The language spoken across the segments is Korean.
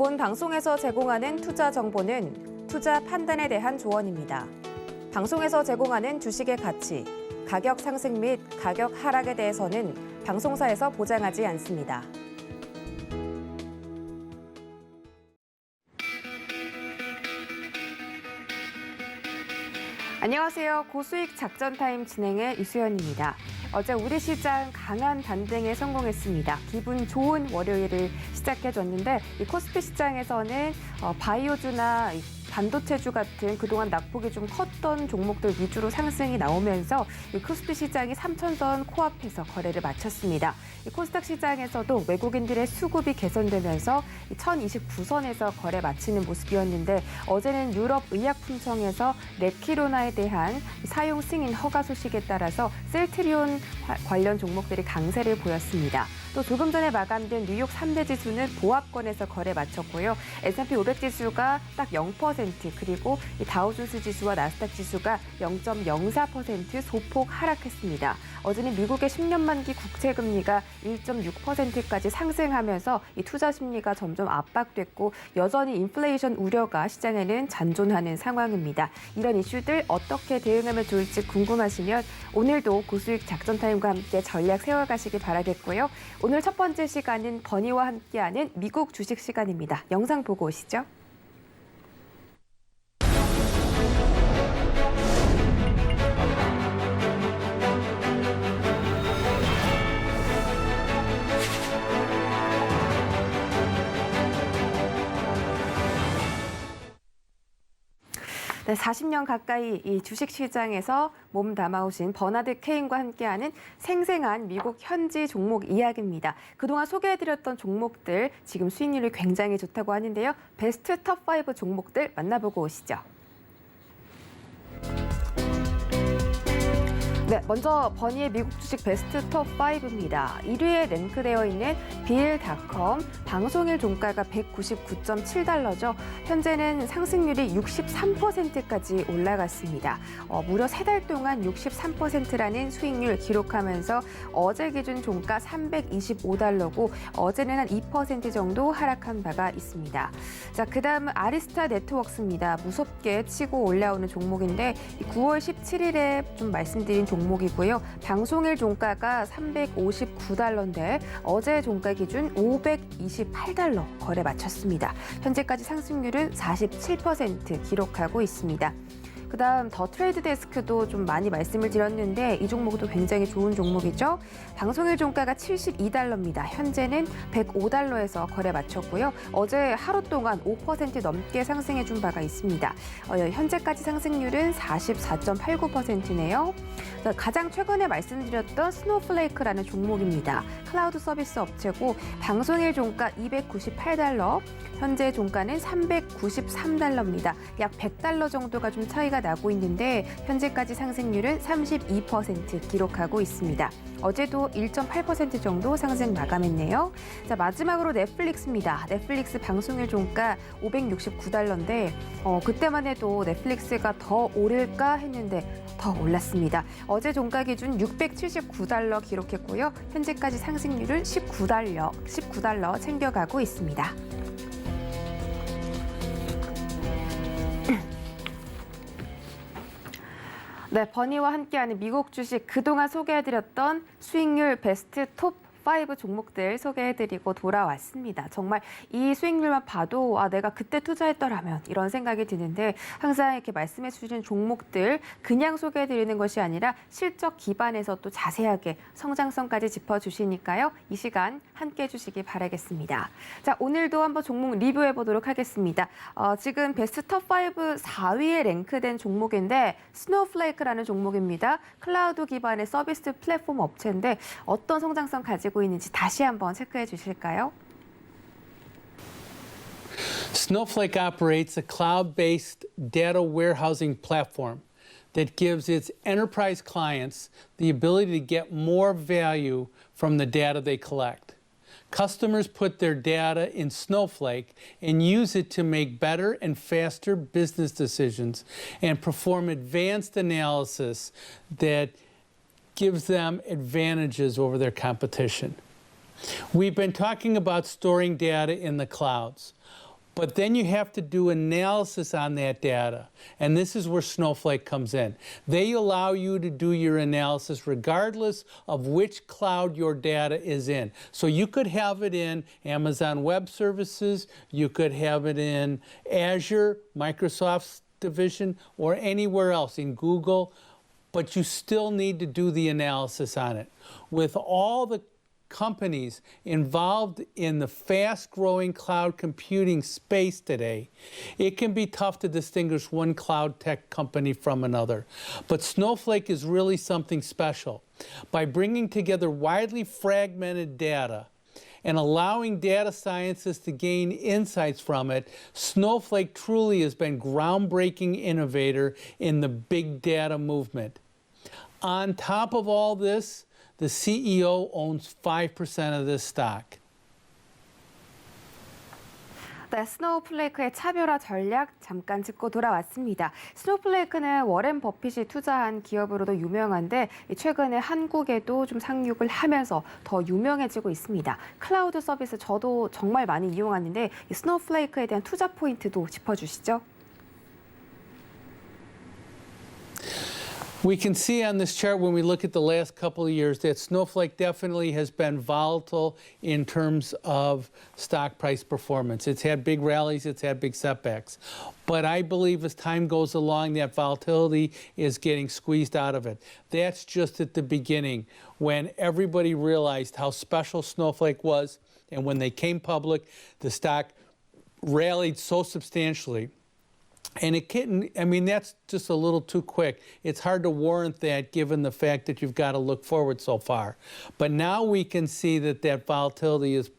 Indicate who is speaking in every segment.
Speaker 1: 본 방송에서 제공하는 투자 정보는 투자 판단에 대한 조언입니다. 방송에서 제공하는 주식의 가치, 가격 상승 및 가격 하락에 대해서는 방송사에서 보장하지 않습니다. 안녕하세요. 고수익 작전타임 진행의 이수연입니다. 어제 우리 시장 강한 반등에 성공했습니다. 기분 좋은 월요일을 시작해줬는데 이 코스피 시장에서는 바이오주나 반도체주 같은 그동안 낙폭이 좀 컸던 종목들 위주로 상승이 나오면서 이 코스피 시장이 3,000선 코앞에서 거래를 마쳤습니다. 이 코스닥 시장에서도 외국인들의 수급이 개선되면서 1,029선에서 거래 마치는 모습이었는데 어제는 유럽 의약품청에서 레키로나에 대한 사용 승인 허가 소식에 따라서 셀트리온 관련 종목들이 강세를 보였습니다. 또 조금 전에 마감된 뉴욕 3대 지수는 보합권에서 거래 마쳤고요. S&P 500 지수가 딱 0%, 그리고 다우존스 지수와 나스닥 지수가 0.04% 소폭 하락했습니다. 어제는 미국의 10년 만기 국채 금리가 1.6%까지 상승하면서 이 투자 심리가 점점 압박됐고 여전히 인플레이션 우려가 시장에는 잔존하는 상황입니다. 이런 이슈들 어떻게 대응하면 좋을지 궁금하시면 오늘도 고수익 작전타임과 함께 전략 세워가시기 바라겠고요. 오늘 첫 번째 시간은 버니와 함께하는 미국 주식 시간입니다. 영상 보고 오시죠. 네, 40년 가까이 이 주식시장에서 몸 담아오신 버나드 케인과 함께하는 생생한 미국 현지 종목 이야기입니다. 그동안 소개해드렸던 종목들 지금 수익률이 굉장히 좋다고 하는데요. 베스트 톱5 종목들 만나보고 오시죠. 네, 먼저 버니의 미국 주식 베스트 톱5입니다. 1위에 랭크되어 있는 빌닷컴, 방송일 종가가 199.7달러죠. 현재는 상승률이 63%까지 올라갔습니다. 무려 3달 동안 63%라는 수익률 기록하면서 어제 기준 종가 325달러고 어제는 한 2% 정도 하락한 바가 있습니다. 자, 그다음 아리스타 네트워크스입니다. 무섭게 치고 올라오는 종목인데 9월 17일에 좀 말씀드린 종목이고요. 방송일 종가가 359달러인데 어제 종가 기준 528달러 거래 마쳤습니다. 현재까지 상승률은 47% 기록하고 있습니다. 그다음 더 트레이드 데스크도 좀 많이 말씀을 드렸는데 이 종목도 굉장히 좋은 종목이죠. 방송일 종가가 72달러입니다. 현재는 105달러에서 거래 마쳤고요. 어제 하루 동안 5% 넘게 상승해 준 바가 있습니다. 현재까지 상승률은 44.89%네요. 가장 최근에 말씀드렸던 스노우플레이크라는 종목입니다. 클라우드 서비스 업체고 방송일 종가 298달러, 현재 종가는 393달러입니다. 약 100달러 정도가 좀 차이가 나고 있는데 현재까지 상승률은 32% 기록하고 있습니다. 어제도 1.8% 정도 상승 마감했네요. 자, 마지막으로 넷플릭스입니다. 넷플릭스 방송일 종가 569달러인데 그때만 해도 넷플릭스가 더 오를까 했는데 더 올랐습니다. 어제 종가 기준 679달러 기록했고요. 현재까지 상승률은 19달러 챙겨가고 있습니다. 네, 버니와 함께하는 미국 주식 그동안 소개해드렸던 수익률 베스트 톱5 종목들 소개해드리고 돌아왔습니다. 정말 이 수익률만 봐도 내가 그때 투자했더라면 이런 생각이 드는데 항상 이렇게 말씀해 주시는 종목들 그냥 소개해드리는 것이 아니라 실적 기반에서 또 자세하게 성장성까지 짚어주시니까요. 이 시간 함께 해주시기 바라겠습니다. 자, 오늘도 한번 종목 리뷰해 보도록 하겠습니다. 지금 베스트 톱5 4위에 랭크된 종목인데 스노우플레이크라는 종목입니다. 클라우드 기반의 서비스 플랫폼 업체인데 어떤 성장성 가지고 있는지 다시 한번 체크해 주실까요?
Speaker 2: Snowflake operates a cloud-based data warehousing platform that gives its enterprise clients the ability to get more value from the data they collect. Customers put their data in Snowflake and use it to make better and faster business decisions and perform advanced analysis that gives them advantages over their competition. We've been talking about storing data in the clouds. But then you have to do analysis on that data. And this is where Snowflake comes in. They allow you to do your analysis regardless of which cloud your data is in. So you could have it in Amazon Web Services, you could have it in Azure, Microsoft's division, or anywhere else, in Google, but you still need to do the analysis on it. With all the companies involved in the fast-growing cloud computing space today, it can be tough to distinguish one cloud tech company from another. But Snowflake is really something special. By bringing together widely fragmented data and allowing data scientists to gain insights from it, Snowflake truly has been groundbreaking innovator in the big data movement. On top of all this, the CEO owns 5% of this stock.
Speaker 1: 네, 스노우플레이크의 차별화 전략 잠깐 짚고 돌아왔습니다. 스노우플레이크는 워렌 버핏이 투자한 기업으로도 유명한데 최근에 한국에도 좀 상륙을 하면서 더 유명해지고 있습니다. 클라우드 서비스 저도 정말 많이 이용하는데 이 스노우플레이크에 대한 투자 포인트도 짚어주시죠.
Speaker 2: We can see on this chart when we look at the last couple of years that Snowflake definitely has been volatile in terms of stock price performance. It's had big rallies, it's had big setbacks. But I believe as time goes along, that volatility is getting squeezed out of it. That's just at the beginning, when everybody realized how special Snowflake was, and when they came public, the stock rallied so substantially. And it can't, I mean, that's just a little too quick. It's hard to warrant that given the fact that you've got to look forward so far. But now we can see that that volatility is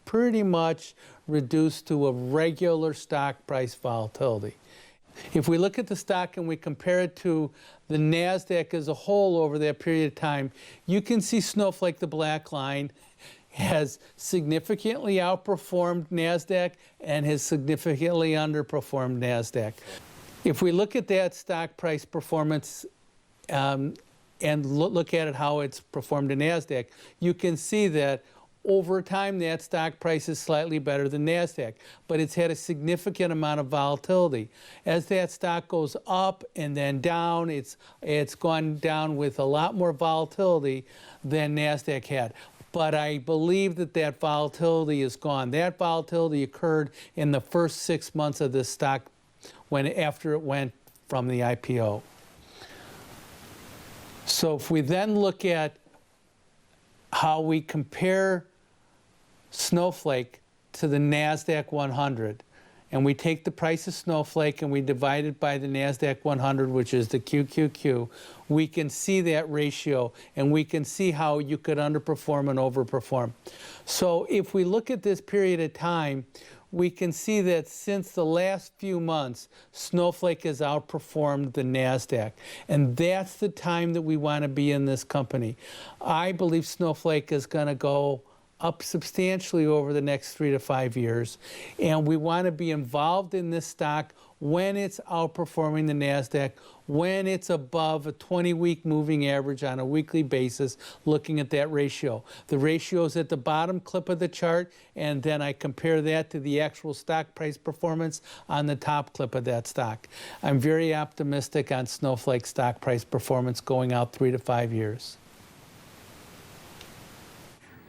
Speaker 2: pretty much reduced to a regular stock price volatility. If we look at the stock and we compare it to the NASDAQ as a whole over that period of time, you can see Snowflake, the black line, has significantly outperformed NASDAQ and has significantly underperformed NASDAQ. If we look at that stock price performance and look at it how it's performed in NASDAQ, you can see that over time that stock price is slightly better than NASDAQ, but it's had a significant amount of volatility. As that stock goes up and then down, it's gone down with a lot more volatility than NASDAQ had. But I believe that that volatility is gone. That volatility occurred in the first 6 months of this stock after it went from the IPO. So if we then look at how we compare Snowflake to the NASDAQ 100, and we take the price of Snowflake and we divide it by the NASDAQ 100, which is the QQQ, we can see that ratio and we can see how you could underperform and overperform. So if we look at this period of time, we can see that since the last few months, Snowflake has outperformed the NASDAQ. And that's the time that we want to be in this company. I believe Snowflake is going to go up substantially over the next 3 to 5 years. And we want to be involved in this stock when it's outperforming the NASDAQ, when it's above a 20-week moving average on a weekly basis, looking at that ratio. The ratio is at the bottom clip of the chart, and then I compare that to the actual stock price performance on the top clip of that stock. I'm very optimistic on Snowflake stock price performance going out 3 to 5 years.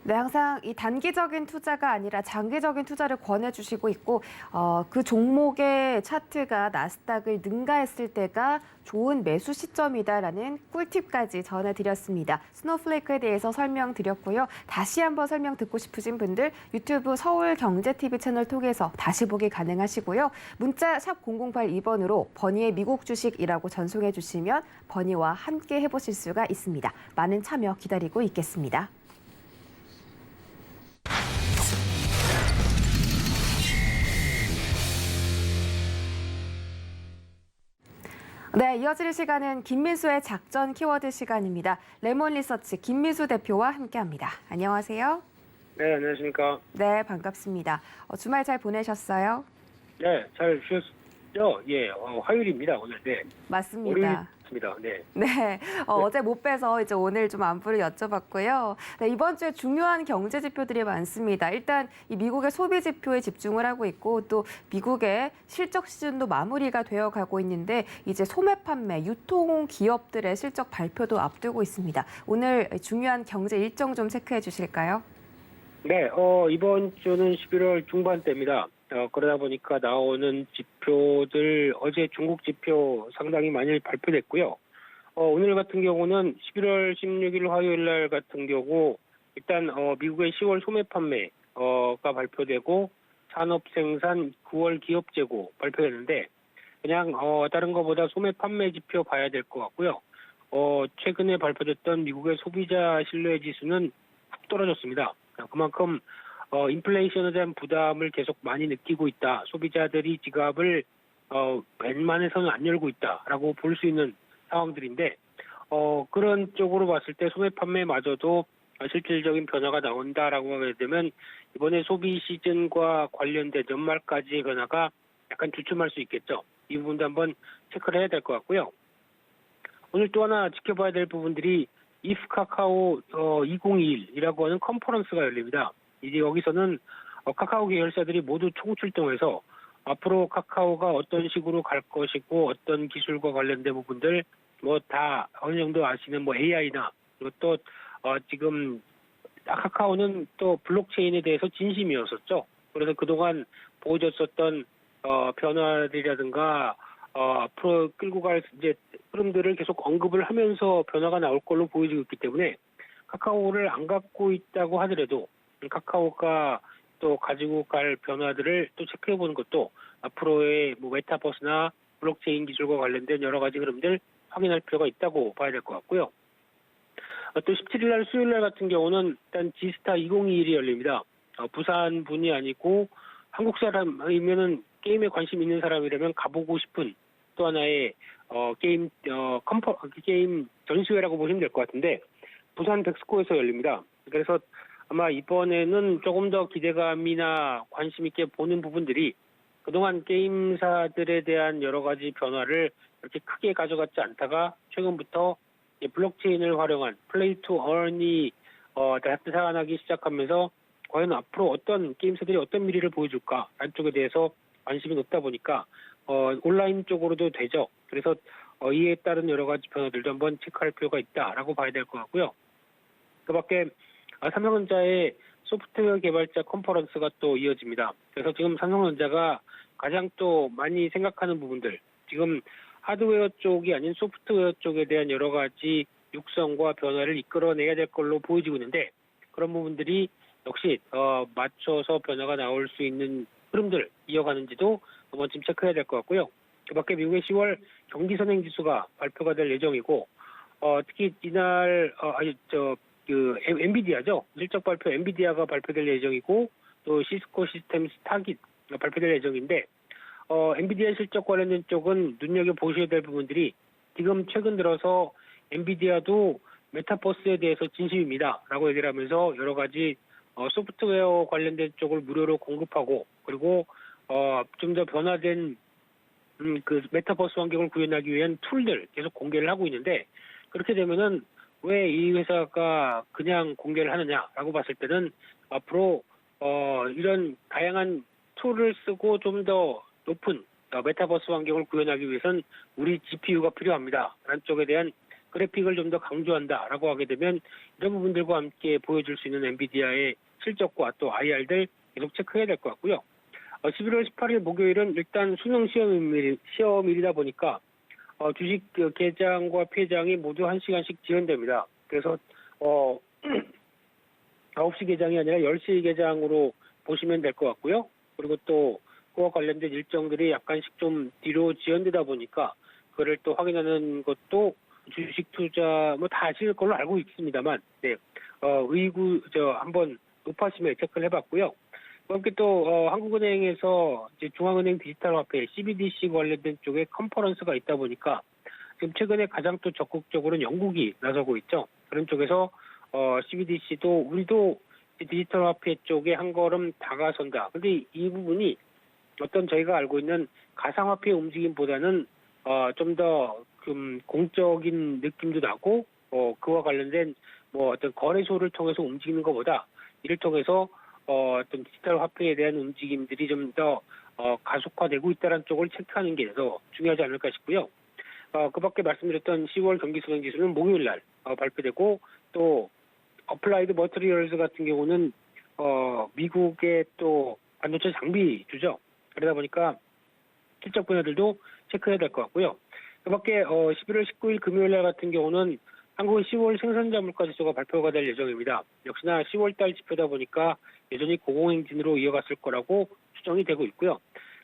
Speaker 1: 네, 항상 이 단기적인 투자가 아니라 장기적인 투자를 권해주시고 있고 그 종목의 차트가 나스닥을 능가했을 때가 좋은 매수 시점이다라는 꿀팁까지 전해드렸습니다. 스노우플레이크에 대해서 설명드렸고요. 다시 한번 설명 듣고 싶으신 분들 유튜브 서울경제TV 채널 통해서 다시 보기 가능하시고요. 문자 샵 0082번으로 버니의 미국 주식이라고 전송해 주시면 버니와 함께 해보실 수가 있습니다. 많은 참여 기다리고 있겠습니다. 네, 이어질 시간은 김민수의 작전 키워드 시간입니다. 레몬리서치 김민수 대표와 함께합니다. 안녕하세요.
Speaker 3: 네, 안녕하십니까.
Speaker 1: 네, 반갑습니다. 주말 잘 보내셨어요?
Speaker 3: 네, 잘 예, 화요일입니다, 오늘. 네.
Speaker 1: 맞습니다.
Speaker 3: 월요일입니다. 네.
Speaker 1: 네, 어제 못 빼서 이제 오늘 좀 안부를 여쭤봤고요. 네, 이번 주에 중요한 경제 지표들이 많습니다. 일단 이 미국의 소비 지표에 집중을 하고 있고 또 미국의 실적 시즌도 마무리가 되어 가고 있는데 이제 소매 판매, 유통 기업들의 실적 발표도 앞두고 있습니다. 오늘 중요한 경제 일정 좀 체크해 주실까요?
Speaker 3: 네, 이번 주는 11월 중반대입니다. 그러다 보니까 나오는 지표들, 어제 중국 지표 상당히 많이 발표됐고요. 오늘 같은 경우는 11월 16일 화요일 날 같은 경우, 일단, 미국의 10월 소매 판매가 발표되고, 산업 생산 9월 기업 재고 발표됐는데, 그냥, 다른 것보다 소매 판매 지표 봐야 될 것 같고요. 최근에 발표됐던 미국의 소비자 신뢰 지수는 훅 떨어졌습니다. 그만큼 인플레이션에 대한 부담을 계속 많이 느끼고 있다. 소비자들이 지갑을 웬만해서는 안 열고 있다라고 볼 수 있는 상황들인데 그런 쪽으로 봤을 때 소매 판매마저도 실질적인 변화가 나온다라고 하게 되면 이번에 소비 시즌과 관련된 연말까지의 변화가 약간 주춤할 수 있겠죠. 이 부분도 한번 체크를 해야 될 것 같고요. 오늘 또 하나 지켜봐야 될 부분들이 if 카카오 2021이라고 하는 컨퍼런스가 열립니다. 이제 여기서는 카카오 계열사들이 모두 총출동해서 앞으로 카카오가 어떤 식으로 갈 것이고 어떤 기술과 관련된 부분들 뭐 다 어느 정도 아시는 뭐 AI나 그리고 또 지금 카카오는 또 블록체인에 대해서 진심이었었죠. 그래서 그동안 보여줬었던 변화들이라든가 앞으로 끌고 갈 이제 흐름들을 계속 언급을 하면서 변화가 나올 걸로 보여지고 있기 때문에 카카오를 안 갖고 있다고 하더라도 카카오가 또 가지고 갈 변화들을 또 체크해 보는 것도 앞으로의 뭐 메타버스나 블록체인 기술과 관련된 여러 가지 흐름들 확인할 필요가 있다고 봐야 될 것 같고요. 또 17일 날 수요일 날 같은 경우는 일단 지스타 2021이 열립니다. 부산 분이 아니고 한국 사람이면은 게임에 관심 있는 사람이라면 가보고 싶은 또 하나의 게임 게임 전시회라고 보시면 될 것 같은데 부산 백스코에서 열립니다. 그래서 아마 이번에는 조금 더 기대감이나 관심 있게 보는 부분들이 그동안 게임사들에 대한 여러 가지 변화를 이렇게 크게 가져갔지 않다가 최근부터 블록체인을 활용한 플레이 투 어른이 나타나기 시작하면서 과연 앞으로 어떤 게임사들이 어떤 미래를 보여줄까 안쪽에 대해서 관심이 높다 보니까 온라인 쪽으로도 되죠. 그래서 이에 따른 여러 가지 변화들도 한번 체크할 필요가 있다라고 봐야 될 것 같고요. 그밖에 삼성전자의 소프트웨어 개발자 컨퍼런스가 또 이어집니다. 그래서 지금 삼성전자가 가장 또 많이 생각하는 부분들, 지금 하드웨어 쪽이 아닌 소프트웨어 쪽에 대한 여러 가지 육성과 변화를 이끌어내야 될 걸로 보여지고 있는데 그런 부분들이 역시 맞춰서 변화가 나올 수 있는 흐름들 이어가는지도 한번 좀 체크해야 될 것 같고요. 그밖에 미국의 10월 경기 선행 지수가 발표가 될 예정이고 특히 이날 엔비디아죠. 실적 발표 엔비디아가 발표될 예정이고 또 시스코 시스템스 타깃 발표될 예정인데 엔비디아 실적 관련된 쪽은 눈여겨보셔야 될 부분들이 지금 최근 들어서 엔비디아도 메타버스에 대해서 진심입니다. 라고 얘기를 하면서 여러 가지 소프트웨어 관련된 쪽을 무료로 공급하고 그리고 좀 더 변화된 그 메타버스 환경을 구현하기 위한 툴들 계속 공개를 하고 있는데 그렇게 되면은 왜 이 회사가 그냥 공개를 하느냐라고 봤을 때는 앞으로 이런 다양한 툴을 쓰고 좀 더 높은 메타버스 환경을 구현하기 위해선 우리 GPU가 필요합니다. 라는 쪽에 대한 그래픽을 좀 더 강조한다라고 하게 되면 이런 부분들과 함께 보여줄 수 있는 엔비디아의 실적과 또 IR들 계속 체크해야 될 것 같고요. 11월 18일 목요일은 일단 수능 시험일이다 보니까 주식 개장과 폐장이 모두 1시간씩 지연됩니다. 그래서 9시 개장이 아니라 10시 개장으로 보시면 될 것 같고요. 그리고 또 그와 관련된 일정들이 약간씩 좀 뒤로 지연되다 보니까 그걸 또 확인하는 것도 주식 투자 뭐 다 아실 걸로 알고 있습니다만 네. 한번 높아심에 체크를 해봤고요. 그렇게 또 한국은행에서 이제 중앙은행 디지털 화폐 CBDC 관련된 쪽에 컨퍼런스가 있다 보니까 지금 최근에 가장 또 적극적으로는 영국이 나서고 있죠. 그런 쪽에서 CBDC도 우리도 디지털 화폐 쪽에 한 걸음 다가선다. 근데 이 부분이 어떤 저희가 알고 있는 가상화폐 움직임보다는 좀 더 공적인 느낌도 나고 그와 관련된 뭐 어떤 거래소를 통해서 움직이는 것보다 이를 통해서 어떤 디지털 화폐에 대한 움직임들이 좀 더 가속화되고 있다는 쪽을 체크하는 게 더 중요하지 않을까 싶고요. 그밖에 말씀드렸던 10월 경기 선행 지수는 목요일 날 발표되고 또 어플라이드 머티리얼즈 같은 경우는 미국의 또 반도체 장비주죠. 그러다 보니까 실적 분야들도 체크해야 될 것 같고요. 그밖에 11월 19일 금요일 날 같은 경우는 한국의 10월 생산자 물가 지수가 발표가 될 예정입니다. 역시나 10월 달 지표다 보니까 여전히 고공행진으로 이어갔을 거라고 추정이 되고 있고요.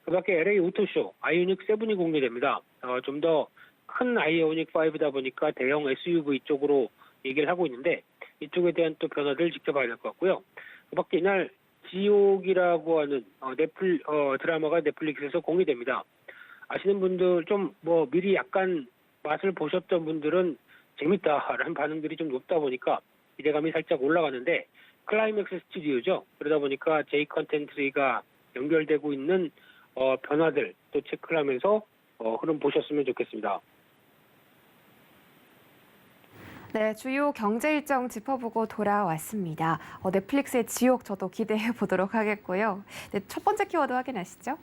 Speaker 3: 그밖에 LA 오토쇼 아이오닉 7이 공개됩니다. 좀 더 큰 아이오닉 5다 보니까 대형 SUV 쪽으로 얘기를 하고 있는데 이쪽에 대한 또 변화들 지켜봐야 될 것 같고요. 그밖에 이날 지옥이라고 하는 드라마가 넷플릭스에서 공개됩니다. 아시는 분들 좀 뭐 미리 약간 맛을 보셨던 분들은 재밌다라는 반응들이 좀 높다 보니까 기대감이 살짝 올라가는데 클라이맥스 스튜디오죠. 그러다 보니까 J 컨텐츠가 연결되고 있는 변화들 또 체크를 하면서 흐름 보셨으면 좋겠습니다.
Speaker 1: 네, 주요 경제 일정 짚어보고 돌아왔습니다. 넷플릭스의 지옥 저도 기대해 보도록 하겠고요. 네, 첫 번째 키워드 확인하시죠.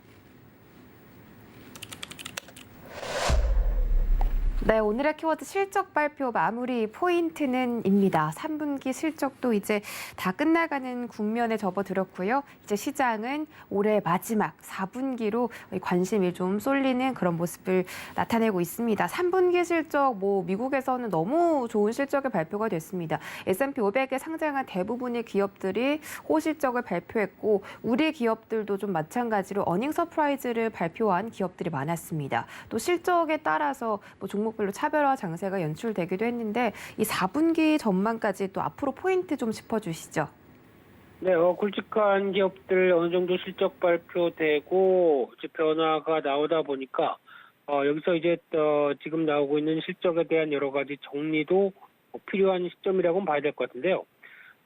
Speaker 1: 네, 오늘의 키워드 실적 발표 마무리 포인트는입니다. 3분기 실적도 이제 다 끝나가는 국면에 접어들었고요. 이제 시장은 올해 마지막 4분기로 관심이 좀 쏠리는 그런 모습을 나타내고 있습니다. 3분기 실적 미국에서는 너무 좋은 실적이 발표가 됐습니다. S&P 500에 상장한 대부분의 기업들이 호실적을 발표했고 우리 기업들도 좀 마찬가지로 어닝 서프라이즈를 발표한 기업들이 많았습니다. 또 실적에 따라서 종목별로 차별화 장세가 연출되기도 했는데 이 4분기 전망까지 또 앞으로 포인트 좀 짚어주시죠.
Speaker 3: 네, 굵직한 기업들 어느 정도 실적 발표되고 이제 변화가 나오다 보니까 여기서 이제 지금 나오고 있는 실적에 대한 여러 가지 정리도 필요한 시점이라고는 봐야 될 것 같은데요.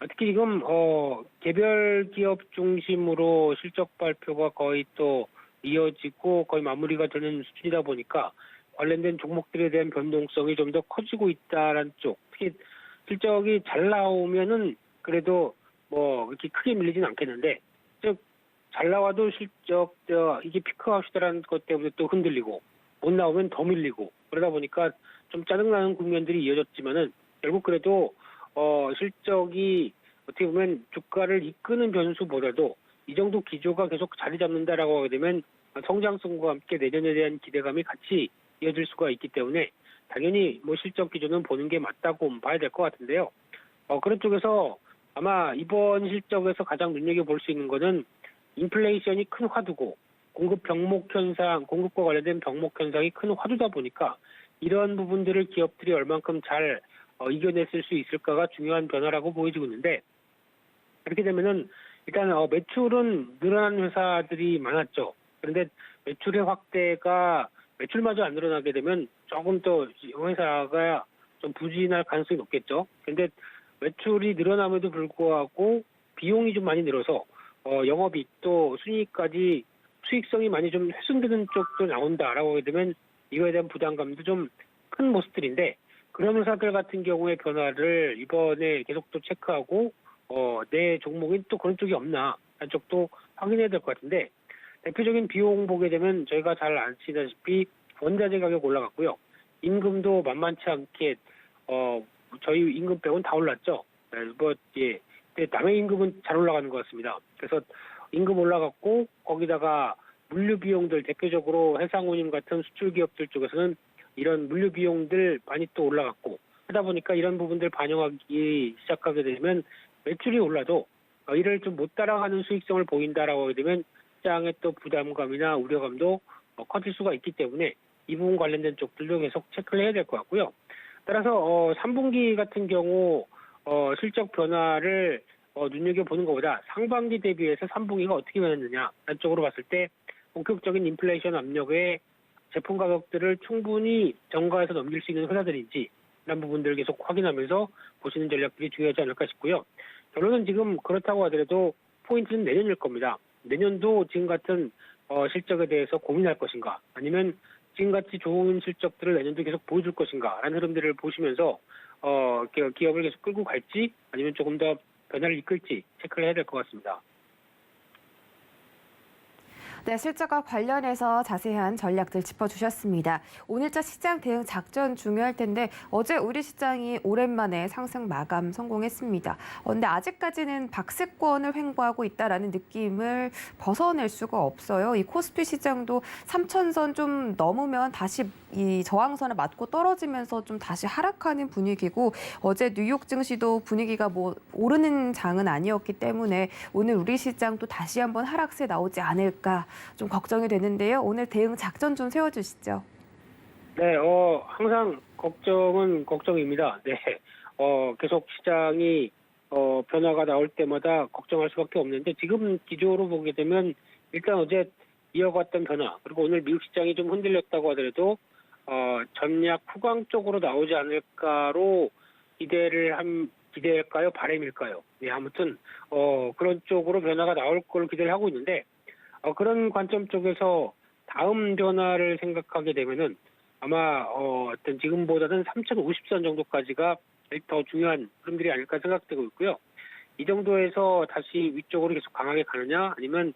Speaker 3: 특히 지금 개별 기업 중심으로 실적 발표가 거의 또 이어지고 거의 마무리가 되는 수준이다 보니까 관련된 종목들에 대한 변동성이 좀 더 커지고 있다라는 쪽. 특히 실적이 잘 나오면은 그래도 이렇게 크게 밀리진 않겠는데, 즉 잘 나와도 실적 이게 피크아웃이다라는 것 때문에 또 흔들리고 못 나오면 더 밀리고 그러다 보니까 좀 짜증나는 국면들이 이어졌지만은 결국 그래도 실적이 어떻게 보면 주가를 이끄는 변수보다도 이 정도 기조가 계속 자리 잡는다라고 하게 되면 성장성과 함께 내년에 대한 기대감이 같이 이어질 수가 있기 때문에 당연히 실적 기조는 보는 게 맞다고 봐야 될 것 같은데요. 그런 쪽에서 아마 이번 실적에서 가장 눈여겨볼 수 있는 거는 인플레이션이 큰 화두고 공급과 관련된 병목 현상이 큰 화두다 보니까 이런 부분들을 기업들이 얼만큼 잘 이겨냈을 수 있을까가 중요한 변화라고 보여지고 있는데 그렇게 되면은 일단 매출은 늘어난 회사들이 많았죠. 그런데 매출의 확대가 매출마저 안 늘어나게 되면 조금 더 회사가 좀 부진할 가능성이 높겠죠. 그런데 매출이 늘어남에도 불구하고 비용이 좀 많이 늘어서 영업이익 또 순이익까지 수익성이 많이 좀 훼손되는 쪽도 나온다라고 하게 되면 이거에 대한 부담감도 좀 큰 모습들인데 그런 회사들 같은 경우의 변화를 이번에 계속 또 체크하고 내 종목이 또 그런 쪽이 없나 하는 쪽도 확인해야 될 것 같은데 대표적인 비용 보게 되면 저희가 잘 아시다시피 원자재 가격 올라갔고요. 임금도 만만치 않게 저희 임금 빼고는 다 올랐죠. 근데 남의 임금은 잘 올라가는 것 같습니다. 그래서 임금 올라갔고 거기다가 물류 비용들 대표적으로 해상운임 같은 수출 기업들 쪽에서는 이런 물류 비용들 많이 또 올라갔고 하다 보니까 이런 부분들 반영하기 시작하게 되면 매출이 올라도 이를 좀 못 따라가는 수익성을 보인다라고 하게 되면 시장의 또 부담감이나 우려감도 커질 수가 있기 때문에 이 부분 관련된 쪽들도 계속 체크를 해야 될 것 같고요. 따라서 3분기 같은 경우 실적 변화를 눈여겨보는 것보다 상반기 대비해서 3분기가 어떻게 변했느냐 한쪽으로 봤을 때 본격적인 인플레이션 압력에 제품 가격들을 충분히 정가해서 넘길 수 있는 회사들인지 이런 부분들을 계속 확인하면서 보시는 전략들이 중요하지 않을까 싶고요. 결론은 지금 그렇다고 하더라도 포인트는 내년일 겁니다. 내년도 지금 같은 실적에 대해서 고민할 것인가, 아니면 지금같이 좋은 실적들을 내년도 계속 보여줄 것인가 라는 흐름들을 보시면서 기업을 계속 끌고 갈지 아니면 조금 더 변화를 이끌지 체크를 해야 될 것 같습니다.
Speaker 1: 네, 실적과 관련해서 자세한 전략들 짚어주셨습니다. 오늘자 시장 대응 작전 중요할 텐데 어제 우리 시장이 오랜만에 상승 마감 성공했습니다. 그런데 아직까지는 박스권을 횡보하고 있다라는 느낌을 벗어낼 수가 없어요. 이 코스피 시장도 3,000선 좀 넘으면 다시 이 저항선을 맞고 떨어지면서 좀 다시 하락하는 분위기고 어제 뉴욕 증시도 분위기가 뭐 오르는 장은 아니었기 때문에 오늘 우리 시장도 다시 한번 하락세 나오지 않을까 좀 걱정이 되는데요. 오늘 대응 작전 좀 세워주시죠.
Speaker 3: 네, 항상 걱정은 걱정입니다. 네, 계속 시장이 변화가 나올 때마다 걱정할 수밖에 없는데 지금 기조로 보게 되면 일단 어제 이어갔던 변화 그리고 오늘 미국 시장이 좀 흔들렸다고 하더라도 전략 후강 쪽으로 나오지 않을까로 기대할까요? 바람일까요? 네, 아무튼 그런 쪽으로 변화가 나올 걸 기대를 하고 있는데 그런 관점 쪽에서 다음 변화를 생각하게 되면은 아마 어떤 지금보다는 3,050선 정도까지가 더 중요한 흐름들이 아닐까 생각되고 있고요. 이 정도에서 다시 위쪽으로 계속 강하게 가느냐 아니면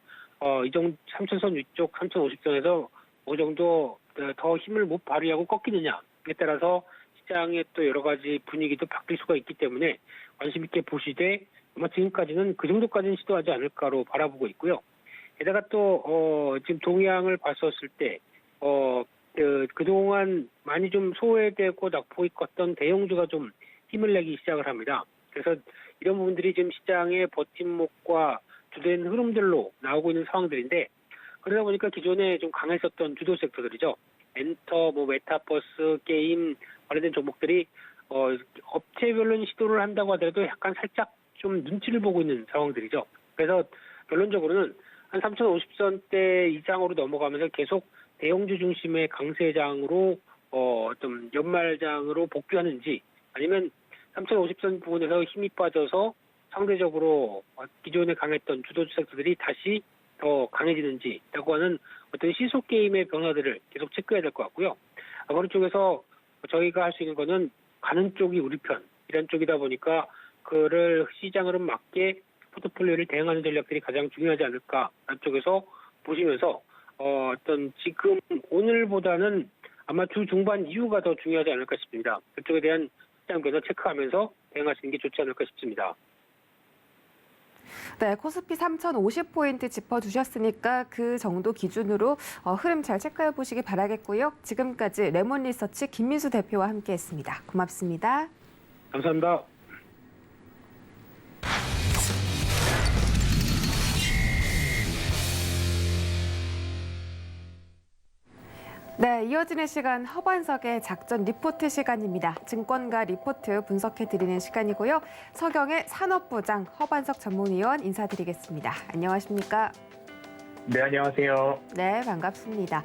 Speaker 3: 이 정도 3,000선 위쪽 3,050선에서 어느 정도 더 힘을 못 발휘하고 꺾이느냐에 따라서 시장의 또 여러 가지 분위기도 바뀔 수가 있기 때문에 관심 있게 보시되 아마 지금까지는 그 정도까지는 시도하지 않을까로 바라보고 있고요. 게다가 또 지금 동향을 봤었을 때 그동안 많이 좀 소외되고 낙폭이 컸던 대형주가 좀 힘을 내기 시작을 합니다. 그래서 이런 부분들이 지금 시장의 버팀목과 주된 흐름들로 나오고 있는 상황들인데 그러다 보니까 기존에 좀 강했었던 주도 섹터들이죠. 엔터, 메타버스, 게임 관련된 종목들이 업체별로는 시도를 한다고 하더라도 약간 살짝 좀 눈치를 보고 있는 상황들이죠. 그래서 결론적으로는 한 3,050선대 이상으로 넘어가면서 계속 대형주 중심의 강세장으로 좀 연말장으로 복귀하는지 아니면 3,050선 부분에서 힘이 빠져서 상대적으로 기존에 강했던 주도주 섹터들이 다시 더 강해지는지라고 하는 어떤 시소 게임의 변화들을 계속 체크해야 될 것 같고요. 그런 쪽에서 저희가 할 수 있는 거는 가는 쪽이 우리 편 이런 쪽이다 보니까 그를 시장 흐름 맞게 포트폴리오를 대응하는 전략들이 가장 중요하지 않을까라는 쪽에서 보시면서 어떤 지금 오늘보다는 아마 주 중반 이후가 더 중요하지 않을까 싶습니다. 그쪽에 대한 시장 변화 체크하면서 대응하시는 게 좋지 않을까 싶습니다.
Speaker 1: 네, 코스피 3,050포인트 짚어주셨으니까 그 정도 기준으로 흐름 잘 체크해 보시기 바라겠고요. 지금까지 레몬리서치 김민수 대표와 함께했습니다. 고맙습니다.
Speaker 3: 감사합니다.
Speaker 1: 네, 이어지는 시간 허반석의 작전 리포트 시간입니다. 증권가 리포트 분석해드리는 시간이고요. 서경의 산업부장 허반석 전문위원 인사드리겠습니다. 안녕하십니까?
Speaker 4: 네, 안녕하세요.
Speaker 1: 네, 반갑습니다.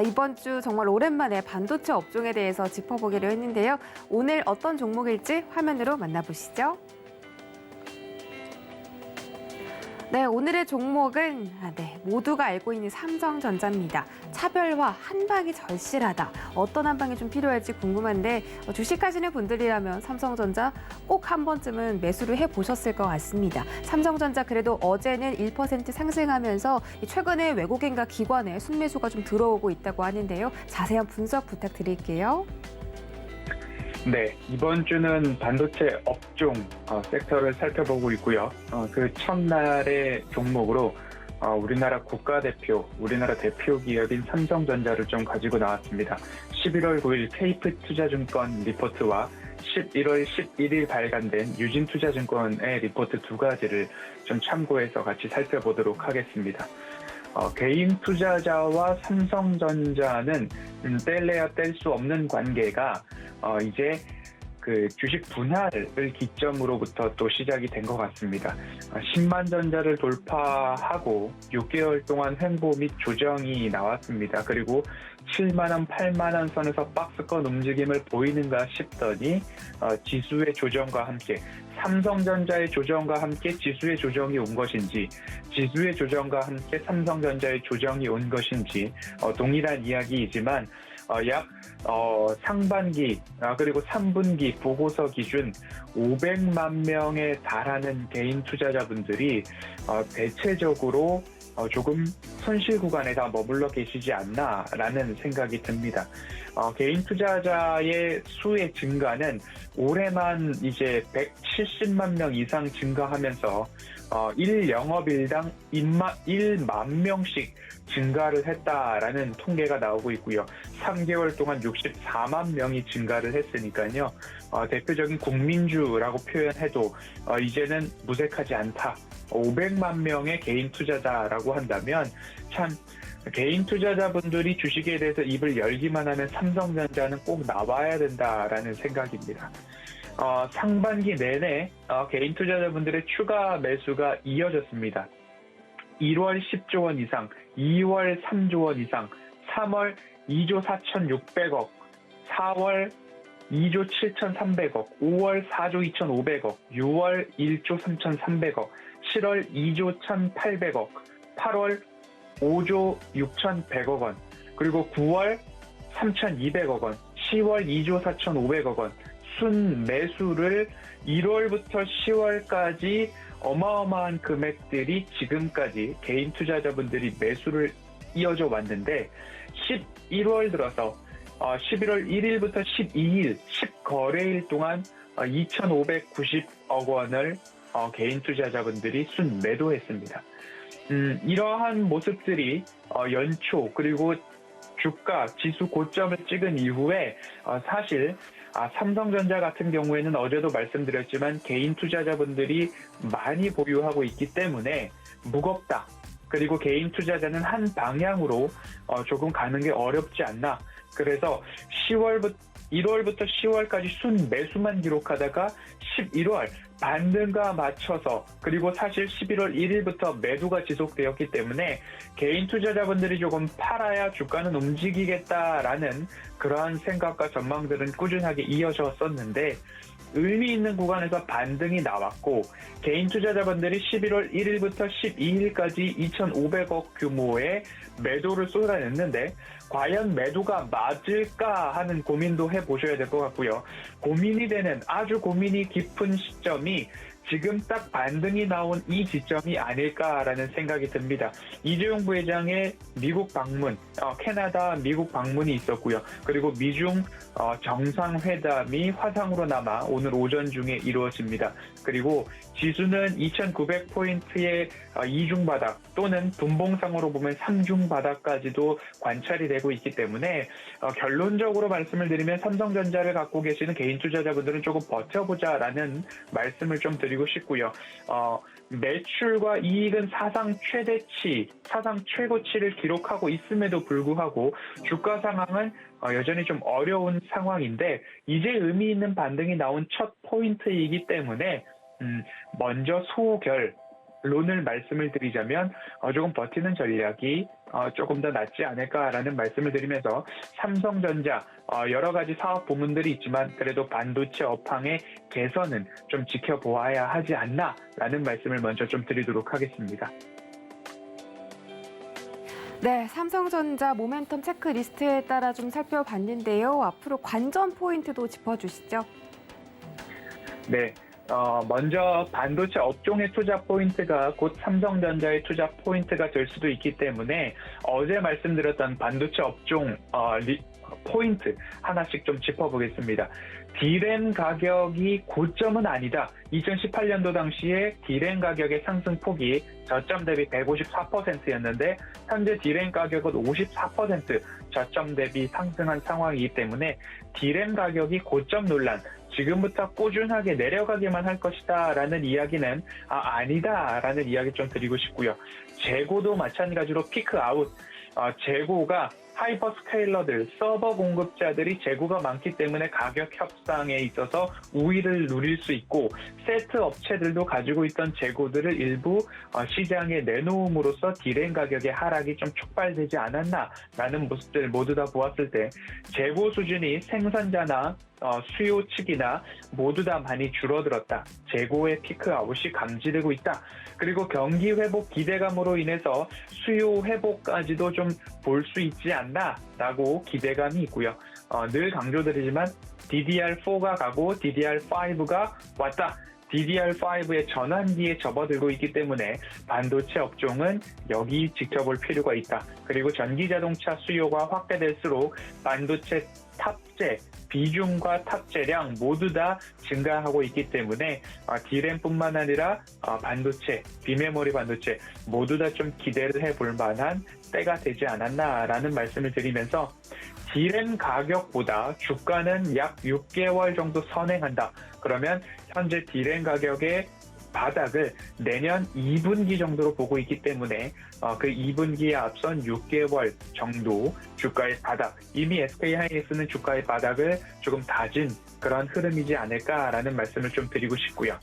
Speaker 1: 이번 주 정말 오랜만에 반도체 업종에 대해서 짚어보기로 했는데요. 오늘 어떤 종목일지 화면으로 만나보시죠. 네, 오늘의 종목은 모두가 알고 있는 삼성전자입니다. 차별화 한 방이 절실하다. 어떤 한 방이 좀 필요할지 궁금한데 주식하시는 분들이라면 삼성전자 꼭 한 번쯤은 매수를 해보셨을 것 같습니다. 삼성전자 그래도 어제는 1% 상승하면서 최근에 외국인과 기관의 순매수가 좀 들어오고 있다고 하는데요. 자세한 분석 부탁드릴게요.
Speaker 4: 네, 이번 주는 반도체 업종 섹터를 살펴보고 있고요. 그 첫날의 종목으로 우리나라 국가대표, 우리나라 대표 기업인 삼성전자를 좀 가지고 나왔습니다. 11월 9일 케이프투자증권 리포트와 11월 11일 발간된 유진투자증권의 리포트 두 가지를 좀 참고해서 같이 살펴보도록 하겠습니다. 개인 투자자와 삼성전자는 뗄래야 뗄 수 없는 관계가 이제 그 주식 분할을 기점으로부터 또 시작이 된 것 같습니다. 10만 전자를 돌파하고 6개월 동안 횡보 및 조정이 나왔습니다. 그리고 7만 원, 8만 원 선에서 박스권 움직임을 보이는가 싶더니 지수의 조정과 함께 삼성전자의 조정과 함께 지수의 조정이 온 것인지, 지수의 조정과 함께 삼성전자의 조정이 온 것인지 동일한 이야기이지만 상반기 그리고 3분기 보고서 기준 500만 명에 달하는 개인 투자자분들이 대체적으로 조금 손실 구간에 다 머물러 계시지 않나라는 생각이 듭니다. 개인 투자자의 수의 증가는 올해만 이제 170만 명 이상 증가하면서 1영업일당 1만 명씩 증가를 했다라는 통계가 나오고 있고요. 3개월 동안 64만 명이 증가를 했으니까요. 대표적인 국민주라고 표현해도 이제는 무색하지 않다. 500만 명의 개인 투자자라고 한다면 참 개인 투자자분들이 주식에 대해서 입을 열기만 하면 삼성전자는 꼭 나와야 된다라는 생각입니다. 상반기 내내 개인 투자자분들의 추가 매수가 이어졌습니다. 1월 10조 원 이상, 2월 3조 원 이상, 3월 2조 4,600억, 4월 2조 7,300억, 5월 4조 2,500억, 6월 1조 3,300억, 7월 2조 1,800억, 8월 5조 6,100억 원, 그리고 9월 3,200억 원, 10월 2조 4,500억 원, 순 매수를 1월부터 10월까지 어마어마한 금액들이 지금까지 개인 투자자분들이 매수를 이어져 왔는데 11월 들어서 11월 1일부터 12일 10거래일 동안 2,590억 원을 개인 투자자분들이 순 매도했습니다. 이러한 모습들이 연초 그리고 주가 지수 고점을 찍은 이후에 사실 삼성전자 같은 경우에는 어제도 말씀드렸지만 개인 투자자분들이 많이 보유하고 있기 때문에 무겁다. 그리고 개인 투자자는 한 방향으로 조금 가는 게 어렵지 않나. 그래서 1월부터 10월까지 순 매수만 기록하다가 11월 반등과 맞춰서 그리고 사실 11월 1일부터 매도가 지속되었기 때문에 개인 투자자분들이 조금 팔아야 주가는 움직이겠다라는 그러한 생각과 전망들은 꾸준하게 이어졌었는데 의미 있는 구간에서 반등이 나왔고 개인 투자자분들이 11월 1일부터 12일까지 2,500억 규모의 매도를 쏟아냈는데 과연 매도가 맞을까 하는 고민도 해보셔야 될 것 같고요. 고민이 되는 아주 고민이 깊은 시점이 지금 딱 반등이 나온 이 지점이 아닐까라는 생각이 듭니다. 이재용 부회장의 미국 방문, 캐나다 미국 방문이 있었고요. 그리고 미중 정상회담이 화상으로 남아 오늘 오전 중에 이루어집니다. 그리고 지수는 2,900포인트의 이중바닥 또는 분봉상으로 보면 삼중바닥까지도 관찰이 되고 있기 때문에 결론적으로 말씀을 드리면 삼성전자를 갖고 계시는 개인 투자자분들은 조금 버텨보자라는 말씀을 좀 드리고 싶고요. 매출과 이익은 사상 최대치, 사상 최고치를 기록하고 있음에도 불구하고 주가 상황은 여전히 좀 어려운 상황인데 이제 의미 있는 반등이 나온 첫 포인트이기 때문에 먼저 소결론을 말씀을 드리자면 조금 버티는 전략이 조금 더 낫지 않을까라는 말씀을 드리면서 삼성전자 여러 가지 사업 부문들이 있지만 그래도 반도체 업황의 개선은 좀 지켜보아야 하지 않나라는 말씀을 먼저 좀 드리도록 하겠습니다.
Speaker 1: 네, 삼성전자 모멘텀 체크리스트에 따라 좀 살펴봤는데요. 앞으로 관전 포인트도 짚어주시죠.
Speaker 4: 네. 먼저 반도체 업종의 투자 포인트가 곧 삼성전자의 투자 포인트가 될 수도 있기 때문에 어제 말씀드렸던 반도체 업종 포인트 하나씩 좀 짚어보겠습니다. D램 가격이 고점은 아니다. 2018년도 당시에 D램 가격의 상승폭이 저점 대비 154%였는데 현재 D램 가격은 54% 저점 대비 상승한 상황이기 때문에 D램 가격이 고점 논란 지금부터 꾸준하게 내려가기만 할 것이다 라는 이야기는 아니다 라는 이야기 좀 드리고 싶고요. 재고도 마찬가지로 피크 아웃 재고가 하이퍼스케일러들, 서버 공급자들이 재고가 많기 때문에 가격 협상에 있어서 우위를 누릴 수 있고 세트 업체들도 가지고 있던 재고들을 일부 시장에 내놓음으로써 디램 가격의 하락이 좀 촉발되지 않았나라는 모습들 모두 다 보았을 때 재고 수준이 생산자나 수요 측이나 모두 다 많이 줄어들었다. 재고의 피크아웃이 감지되고 있다. 그리고 경기 회복 기대감으로 인해서 수요 회복까지도 좀 볼 수 있지 않나라고 기대감이 있고요. 늘 강조드리지만 DDR4가 가고 DDR5가 왔다. DDR5의 전환기에 접어들고 있기 때문에 반도체 업종은 여기 지켜볼 필요가 있다. 그리고 전기자동차 수요가 확대될수록 반도체 탑재, 비중과 탑재량 모두 다 증가하고 있기 때문에 D램뿐만 아니라 반도체, 비메모리 반도체 모두 다 좀 기대를 해볼 만한 때가 되지 않았나라는 말씀을 드리면서 D램 가격보다 주가는 약 6개월 정도 선행한다. 그러면 현재 D램 가격의 바닥을 내년 2분기 정도로 보고 있기 때문에 그 2분기에 앞선 6개월 정도 주가의 바닥, 이미 SK하이닉스는 주가의 바닥을 조금 다진 그런 흐름이지 않을까라는 말씀을 좀 드리고 싶고요.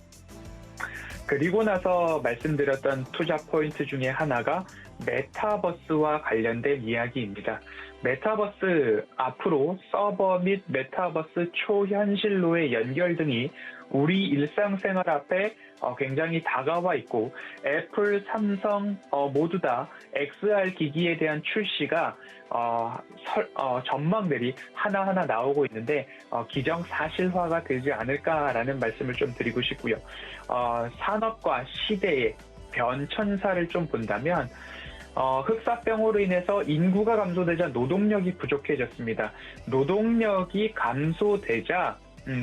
Speaker 4: 그리고 나서 말씀드렸던 투자 포인트 중에 하나가 메타버스와 관련된 이야기입니다. 메타버스 앞으로 서버 및 메타버스 초현실로의 연결 등이 우리 일상생활 앞에 굉장히 다가와 있고 애플, 삼성 모두 다 XR 기기에 대한 출시가 전망들이 하나하나 나오고 있는데 기정사실화가 되지 않을까라는 말씀을 좀 드리고 싶고요. 산업과 시대의 변천사를 좀 본다면 흑사병으로 인해서 인구가 감소되자 노동력이 부족해졌습니다. 노동력이 감소되자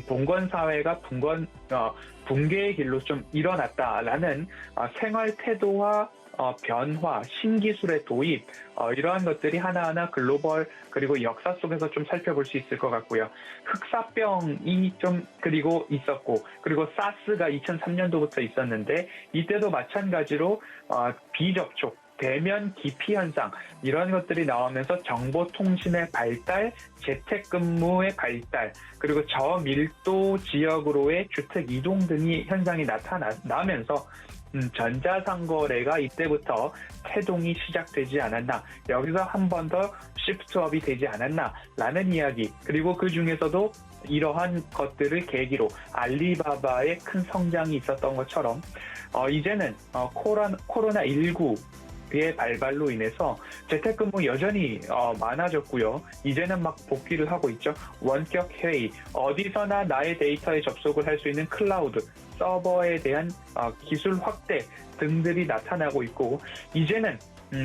Speaker 4: 봉건사회가 붕괴의 길로 좀 일어났다라는 생활 태도와 변화, 신기술의 도입 이러한 것들이 하나하나 글로벌 그리고 역사 속에서 좀 살펴볼 수 있을 것 같고요. 흑사병이 좀 그리고 있었고 그리고 사스가 2003년도부터 있었는데 이때도 마찬가지로 비접촉 대면 기피 현상 이런 것들이 나오면서 정보통신의 발달, 재택근무의 발달, 그리고 저밀도 지역으로의 주택 이동 등이 현상이 나타나면서 전자상거래가 이때부터 태동이 시작되지 않았나, 여기서 한 번 더 시프트업이 되지 않았나라는 이야기, 그리고 그 중에서도 이러한 것들을 계기로 알리바바의 큰 성장이 있었던 것처럼 이제는 코로나19 의 발발로 인해서 재택근무 여전히 많아졌고요. 이제는 막 복귀를 하고 있죠. 원격 회의, 어디서나 나의 데이터에 접속을 할 수 있는 클라우드, 서버에 대한 기술 확대 등들이 나타나고 있고 이제는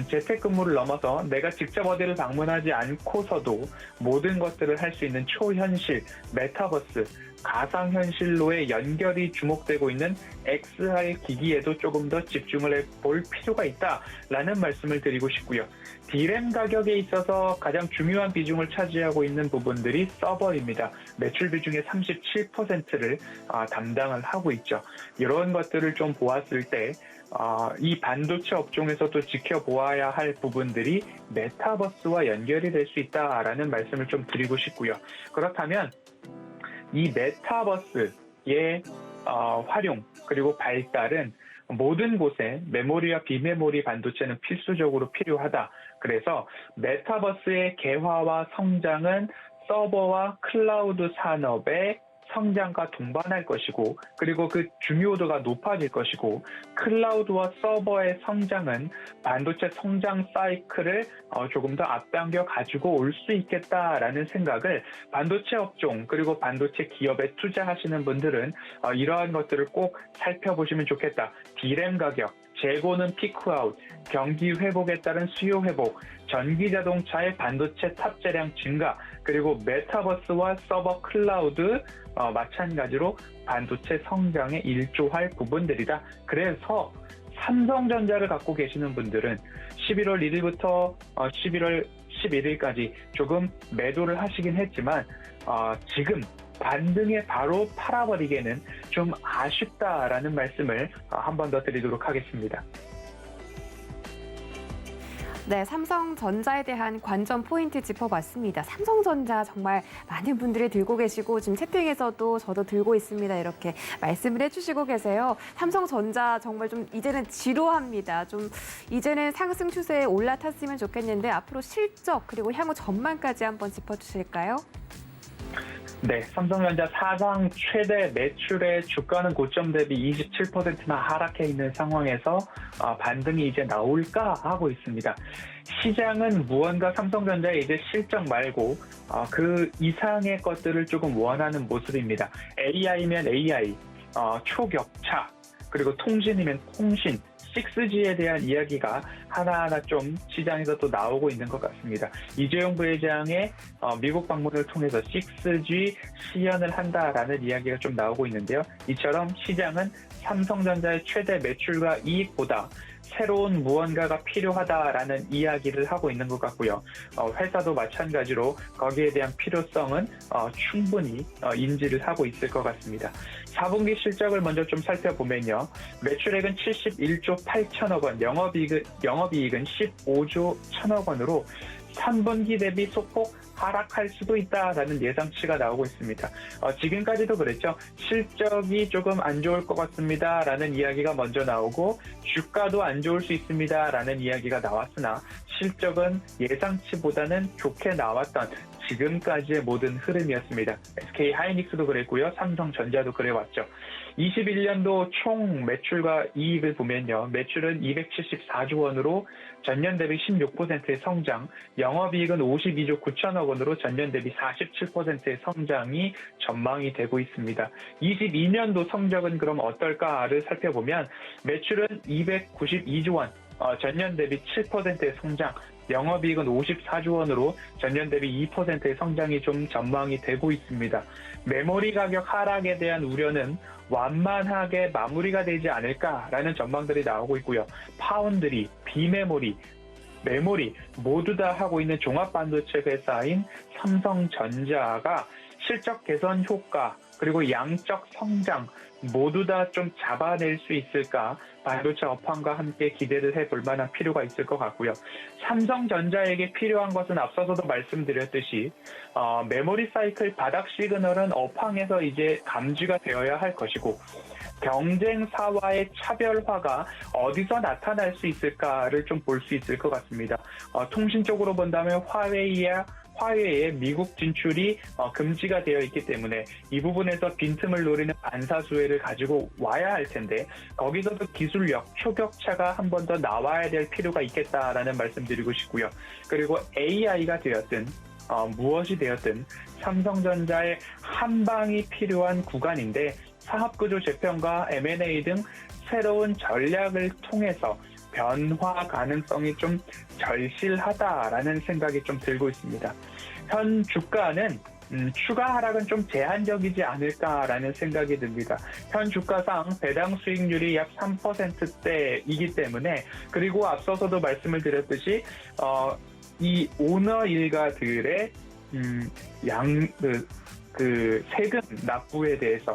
Speaker 4: 재택근무를 넘어서 내가 직접 어디를 방문하지 않고서도 모든 것들을 할 수 있는 초현실, 메타버스, 가상현실로의 연결이 주목되고 있는 XR 기기에도 조금 더 집중을 해볼 필요가 있다라는 말씀을 드리고 싶고요. D램 가격에 있어서 가장 중요한 비중을 차지하고 있는 부분들이 서버입니다. 매출 비중의 37%를 담당을 하고 있죠. 이런 것들을 좀 보았을 때 이 반도체 업종에서도 지켜보아야 할 부분들이 메타버스와 연결이 될 수 있다라는 말씀을 좀 드리고 싶고요. 그렇다면 이 메타버스의 활용 그리고 발달은 모든 곳에 메모리와 비메모리 반도체는 필수적으로 필요하다. 그래서 메타버스의 개화와 성장은 서버와 클라우드 산업의 성장과 동반할 것이고 그리고 그 중요도가 높아질 것이고 클라우드와 서버의 성장은 반도체 성장 사이클을 조금 더 앞당겨 가지고 올 수 있겠다라는 생각을 반도체 업종 그리고 반도체 기업에 투자하시는 분들은 이러한 것들을 꼭 살펴보시면 좋겠다. D램 가격, 재고는 피크아웃, 경기 회복에 따른 수요 회복, 전기자동차의 반도체 탑재량 증가, 그리고 메타버스와 서버 클라우드 마찬가지로 반도체 성장에 일조할 부분들이다. 그래서 삼성전자를 갖고 계시는 분들은 11월 1일부터 11월 11일까지 조금 매도를 하시긴 했지만 지금 반등에 바로 팔아버리기에는 좀 아쉽다라는 말씀을 한 번 더 드리도록 하겠습니다.
Speaker 1: 네, 삼성전자에 대한 관전 포인트 짚어봤습니다. 삼성전자 정말 많은 분들이 들고 계시고 지금 채팅에서도 저도 들고 있습니다. 이렇게 말씀을 해주시고 계세요. 삼성전자 정말 좀 이제는 지루합니다. 좀 이제는 상승 추세에 올라탔으면 좋겠는데 앞으로 실적 그리고 향후 전망까지 한번 짚어주실까요?
Speaker 4: 네, 삼성전자 사상 최대 매출의 주가는 고점 대비 27%나 하락해 있는 상황에서 반등이 이제 나올까 하고 있습니다. 시장은 무언가 삼성전자의 이제 실적 말고 그 이상의 것들을 조금 원하는 모습입니다. AI면 AI, 초격차, 그리고 통신이면 통신, 6G에 대한 이야기가 하나하나 좀 시장에서 또 나오고 있는 것 같습니다. 이재용 부회장의 미국 방문을 통해서 6G 시연을 한다라는 이야기가 좀 나오고 있는데요. 이처럼 시장은 삼성전자의 최대 매출과 이익보다 새로운 무언가가 필요하다라는 이야기를 하고 있는 것 같고요. 회사도 마찬가지로 거기에 대한 필요성은 충분히 인지를 하고 있을 것 같습니다. 4분기 실적을 먼저 좀 살펴보면요. 매출액은 71조 8천억 원, 영업이익은 15조 1천억 원으로 3분기 대비 소폭 하락할 수도 있다라는 예상치가 나오고 있습니다. 지금까지도 그랬죠. 실적이 조금 안 좋을 것 같습니다라는 이야기가 먼저 나오고 주가도 안 좋을 수 있습니다라는 이야기가 나왔으나 실적은 예상치보다는 좋게 나왔던 지금까지의 모든 흐름이었습니다. SK 하이닉스도 그랬고요. 삼성전자도 그래왔죠. 21년도 총 매출과 이익을 보면요. 매출은 274조 원으로 전년 대비 16%의 성장, 영업이익은 52조 9천억 원으로 전년 대비 47%의 성장이 전망이 되고 있습니다. 22년도 성적은 그럼 어떨까를 살펴보면 매출은 292조 원, 전년 대비 7%의 성장, 영업이익은 54조 원으로 전년 대비 2%의 성장이 좀 전망이 되고 있습니다. 메모리 가격 하락에 대한 우려는 완만하게 마무리가 되지 않을까라는 전망들이 나오고 있고요. 파운드리, 비메모리, 메모리 모두 다 하고 있는 종합반도체 회사인 삼성전자가 실적 개선 효과 그리고 양적 성장 모두 다 좀 잡아낼 수 있을까 반도체 업황과 함께 기대를 해볼 만한 필요가 있을 것 같고요. 삼성전자에게 필요한 것은 앞서서도 말씀드렸듯이 메모리 사이클 바닥 시그널은 업황에서 이제 감지가 되어야 할 것이고 경쟁사와의 차별화가 어디서 나타날 수 있을까를 좀 볼 수 있을 것 같습니다. 통신 쪽으로 본다면 화웨이의 미국 진출이 금지가 되어 있기 때문에 이 부분에서 빈틈을 노리는 반사수혜를 가지고 와야 할 텐데 거기서도 기술력, 초격차가 한 번 더 나와야 될 필요가 있겠다라는 말씀드리고 싶고요. 그리고 AI가 되었든 무엇이 되었든 삼성전자의 한 방이 필요한 구간인데 사업구조 재편과 M&A 등 새로운 전략을 통해서 변화 가능성이 좀 절실하다라는 생각이 좀 들고 있습니다. 현 주가는 추가 하락은 좀 제한적이지 않을까라는 생각이 듭니다. 현 주가상 배당 수익률이 약 3%대이기 때문에 그리고 앞서서도 말씀을 드렸듯이 이 오너 일가들의 세금 납부에 대해서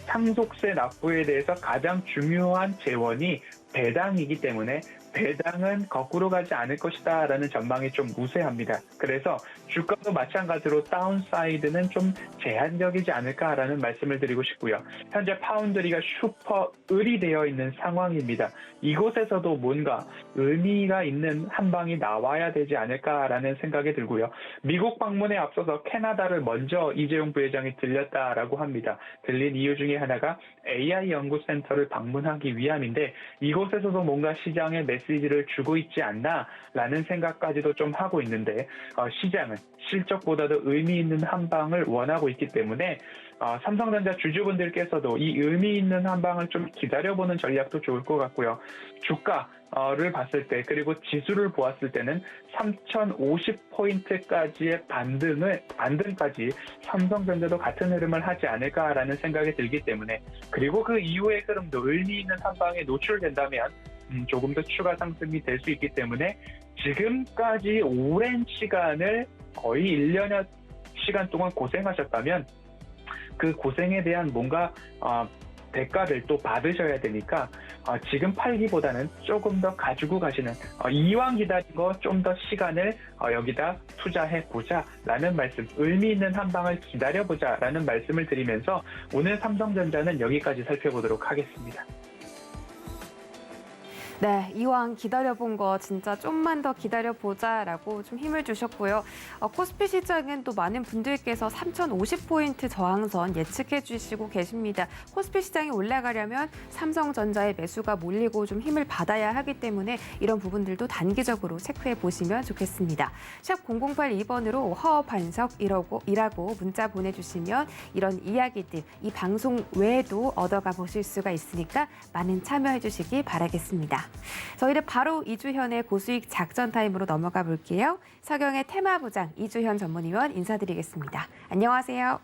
Speaker 4: 상속세 납부에 대해서 가장 중요한 재원이 배당이기 때문에 배당은 거꾸로 가지 않을 것이다 라는 전망이 좀 우세합니다. 그래서 주가도 마찬가지로 다운사이드는 좀 제한적이지 않을까라는 말씀을 드리고 싶고요. 현재 파운드리가 슈퍼 을이 되어 있는 상황입니다. 이곳에서도 뭔가 의미가 있는 한 방이 나와야 되지 않을까라는 생각이 들고요. 미국 방문에 앞서서 캐나다를 먼저 이재용 부회장이 들렸다라고 합니다. 들린 이유 중에 하나가 AI 연구센터를 방문하기 위함인데 이곳에서도 뭔가 시장에 메시지를 주고 있지 않나라는 생각까지도 좀 하고 있는데 시장은 실적보다도 의미 있는 한 방을 원하고 있기 때문에 삼성전자 주주분들께서도 이 의미 있는 한 방을 좀 기다려보는 전략도 좋을 것 같고요. 주가를 봤을 때 그리고 지수를 보았을 때는 3050포인트까지의 반등까지 삼성전자도 같은 흐름을 하지 않을까라는 생각이 들기 때문에 그리고 그 이후의 흐름도 의미 있는 한 방에 노출된다면 조금 더 추가 상승이 될 수 있기 때문에 지금까지 오랜 시간을 거의 1년여 시간 동안 고생하셨다면 그 고생에 대한 뭔가 대가를 또 받으셔야 되니까 지금 팔기보다는 조금 더 가지고 가시는 이왕 기다린 거 좀 더 시간을 여기다 투자해 보자라는 말씀, 의미 있는 한 방을 기다려 보자라는 말씀을 드리면서 오늘 삼성전자는 여기까지 살펴보도록 하겠습니다.
Speaker 1: 네, 이왕 기다려본 거 진짜 좀만 더 기다려보자라고 좀 힘을 주셨고요. 코스피 시장은 또 많은 분들께서 3,050포인트 저항선 예측해 주시고 계십니다. 코스피 시장이 올라가려면 삼성전자의 매수가 몰리고 좀 힘을 받아야 하기 때문에 이런 부분들도 단기적으로 체크해 보시면 좋겠습니다. 샵 0082번으로 허반석이라고 문자 보내주시면 이런 이야기들, 이 방송 외에도 얻어가 보실 수가 있으니까 많은 참여해 주시기 바라겠습니다. 저희는 바로 이주현의 고수익 작전 타임으로 넘어가 볼게요. 서경의 테마부장 이주현 전문위원 인사드리겠습니다. 안녕하세요.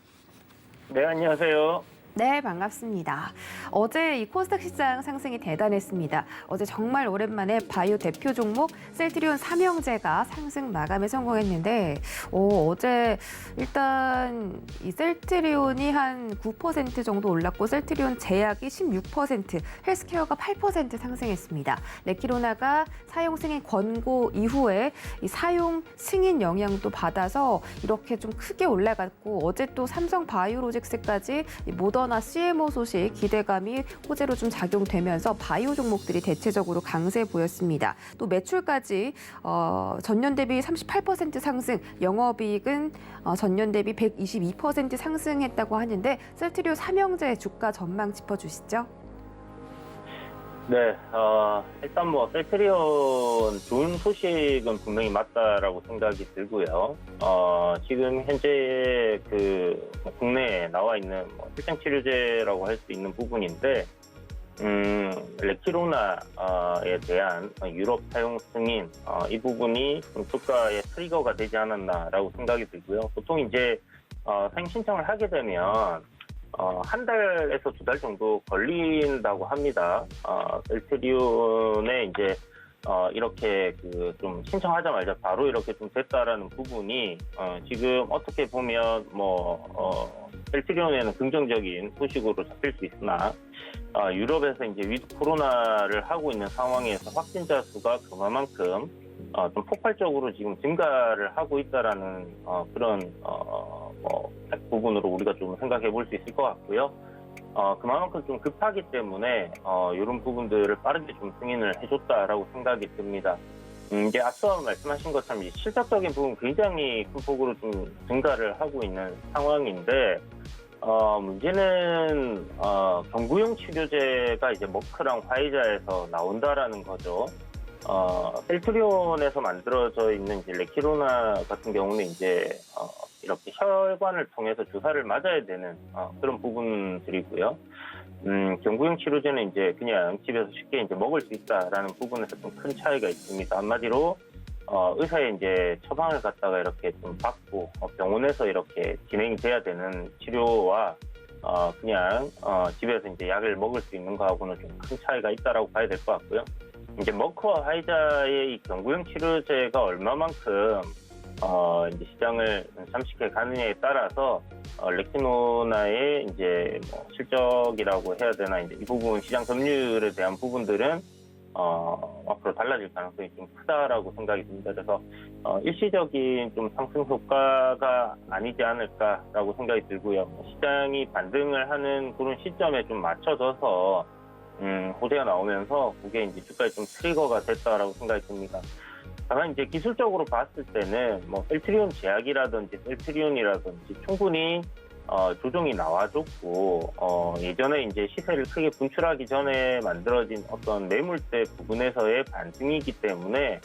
Speaker 5: 네, 안녕하세요.
Speaker 1: 네, 반갑습니다. 어제 이 코스닥 시장 상승이 대단했습니다. 어제 정말 오랜만에 바이오 대표 종목 셀트리온 삼형제가 상승 마감에 성공했는데 어제 일단 이 셀트리온이 한 9% 정도 올랐고 셀트리온 제약이 16%, 헬스케어가 8% 상승했습니다. 레키로나가 사용 승인 권고 이후에 이 사용 승인 영향도 받아서 이렇게 좀 크게 올라갔고 어제 또 삼성 바이오로직스까지 모더나 CMO 소식 기대감이 호재로 좀 작용되면서 바이오 종목들이 대체적으로 강세 보였습니다. 또 매출까지 전년 대비 38% 상승, 영업이익은 전년 대비 122% 상승했다고 하는데 셀트리온 삼형제 주가 전망 짚어주시죠.
Speaker 5: 네, 일단 뭐 셀트리온 좋은 소식은 분명히 맞다라고 생각이 들고요. 지금 현재 그 국내에 나와 있는 실생 치료제라고 할 수 있는 부분인데, 레키로나에 대한 유럽 사용 승인 이 부분이 좀 주가의 트리거가 되지 않았나라고 생각이 들고요. 보통 이제 사용 신청을 하게 되면 한 달에서 두 달 정도 걸린다고 합니다. 셀트리온에 이제 이렇게 그 좀 신청하자마자 바로 이렇게 좀 됐다라는 부분이 지금 어떻게 보면 셀트리온에는 긍정적인 소식으로 잡힐 수 있으나 유럽에서 이제 위드 코로나를 하고 있는 상황에서 확진자 수가 그만큼 좀 폭발적으로 지금 증가를 하고 있다라는 그런 부분으로 우리가 좀 생각해 볼 수 있을 것 같고요. 그만큼 좀 급하기 때문에 이런 부분들을 빠르게 좀 승인을 해줬다라고 생각이 듭니다. 이제 앞서 말씀하신 것처럼 실적적인 부분 굉장히 큰 폭으로 좀 증가를 하고 있는 상황인데 문제는 경구용 치료제가 이제 머크랑 화이자에서 나온다라는 거죠. 셀트리온에서 만들어져 있는 이제 레키로나 같은 경우는 이제 이렇게 혈관을 통해서 주사를 맞아야 되는 그런 부분들이고요. 경구용 치료제는 이제 그냥 집에서 쉽게 이제 먹을 수 있다라는 부분에서 좀 큰 차이가 있습니다. 한마디로 의사의 이제 처방을 갖다가 이렇게 좀 받고 병원에서 이렇게 진행이 돼야 되는 치료와 그냥 집에서 이제 약을 먹을 수 있는 거하고는 좀 큰 차이가 있다라고 봐야 될 것 같고요. 이제 머크와 화이자의 이 경구용 치료제가 얼마만큼 이제 시장을 잠식해 가느냐에 따라서 레키노나의 이제 실적이라고 해야 되나 이제 이 부분 시장 점유율에 대한 부분들은 앞으로 달라질 가능성이 좀 크다라고 생각이 듭니다. 그래서 일시적인 좀 상승 효과가 아니지 않을까라고 생각이 들고요. 시장이 반등을 하는 그런 시점에 좀 맞춰져서 호재가 나오면서 그게 이제 주가에 좀 트리거가 됐다라고 생각이 듭니다. 다만 이제 기술적으로 봤을 때는 셀트리온 제약이라든지 셀트리온이라든지 충분히 조정이 나와줬고 예전에 이제 시세를 크게 분출하기 전에 만들어진 어떤 매물대 부분에서의 반등이기 때문에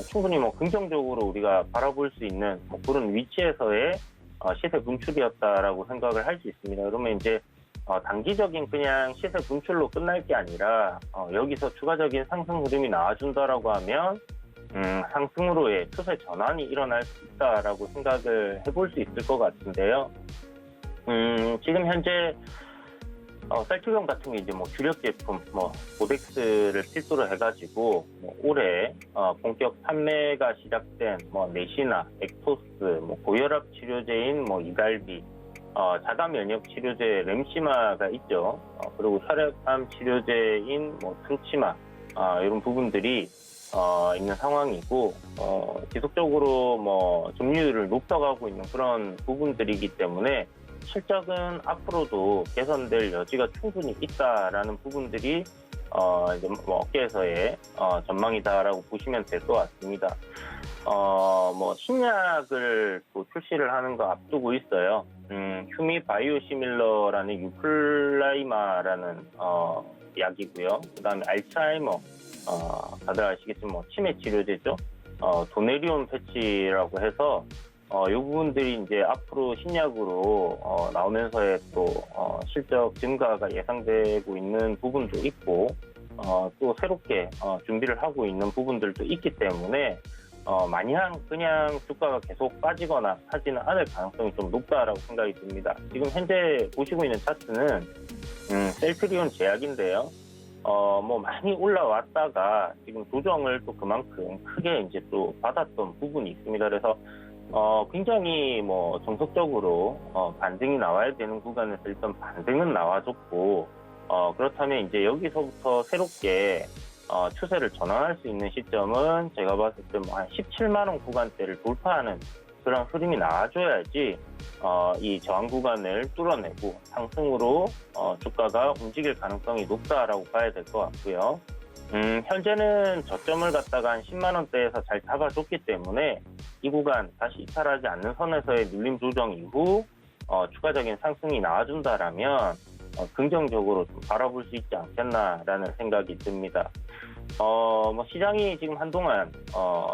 Speaker 5: 충분히 긍정적으로 우리가 바라볼 수 있는 그런 위치에서의 시세 분출이었다라고 생각을 할 수 있습니다. 그러면 이제 단기적인 그냥 시세 분출로 끝날 게 아니라 여기서 추가적인 상승 흐름이 나와준다라고 하면 상승으로의 추세 전환이 일어날 수 있다라고 생각을 해볼 수 있을 것 같은데요. 지금 현재 셀트리온 같은 게 이제 주력 제품 보덱스를 필두로 해가지고 올해 본격 판매가 시작된 내시나, 액토스, 고혈압 치료제인 이갈비 자가 면역 치료제 렘시마가 있죠. 그리고 혈액암 치료제인 뭐 트루치마 이런 부분들이 있는 상황이고 지속적으로 뭐 점유율을 높여가고 있는 그런 부분들이기 때문에 실적은 앞으로도 개선될 여지가 충분히 있다라는 부분들이 이제 뭐 업계에서의 전망이다라고 보시면 될 것 같습니다. 뭐 신약을 또 출시를 하는 거 앞두고 있어요. 휴미 바이오시밀러라는 유플라이마라는 약이고요. 그다음에 알츠하이머 다들 아시겠지만 뭐 치매 치료제죠. 도네리온 패치라고 해서 이 부분들이 이제 앞으로 신약으로 나오면서의 또 실적 증가가 예상되고 있는 부분도 있고 또 새롭게 준비를 하고 있는 부분들도 있기 때문에 마냥 그냥 주가가 계속 빠지거나 하지는 않을 가능성이 좀 높다라고 생각이 듭니다. 지금 현재 보시고 있는 차트는 셀트리온 제약인데요. 뭐 많이 올라왔다가 지금 조정을 또 그만큼 크게 이제 또 받았던 부분이 있습니다. 그래서 굉장히 뭐 정석적으로 반등이 나와야 되는 구간에서 일단 반등은 나와줬고 그렇다면 이제 여기서부터 새롭게 추세를 전환할 수 있는 시점은 제가 봤을 때 뭐 한 17만 원 구간대를 돌파하는 그런 흐름이 나와줘야지 이 저항 구간을 뚫어내고 상승으로 주가가 움직일 가능성이 높다라고 봐야 될 것 같고요. 현재는 저점을 갖다가 한 10만 원대에서 잘 잡아줬기 때문에 이 구간 다시 이탈하지 않는 선에서의 눌림 조정 이후 추가적인 상승이 나와준다라면 긍정적으로 좀 바라볼 수 있지 않겠나라는 생각이 듭니다. 뭐 시장이 지금 한동안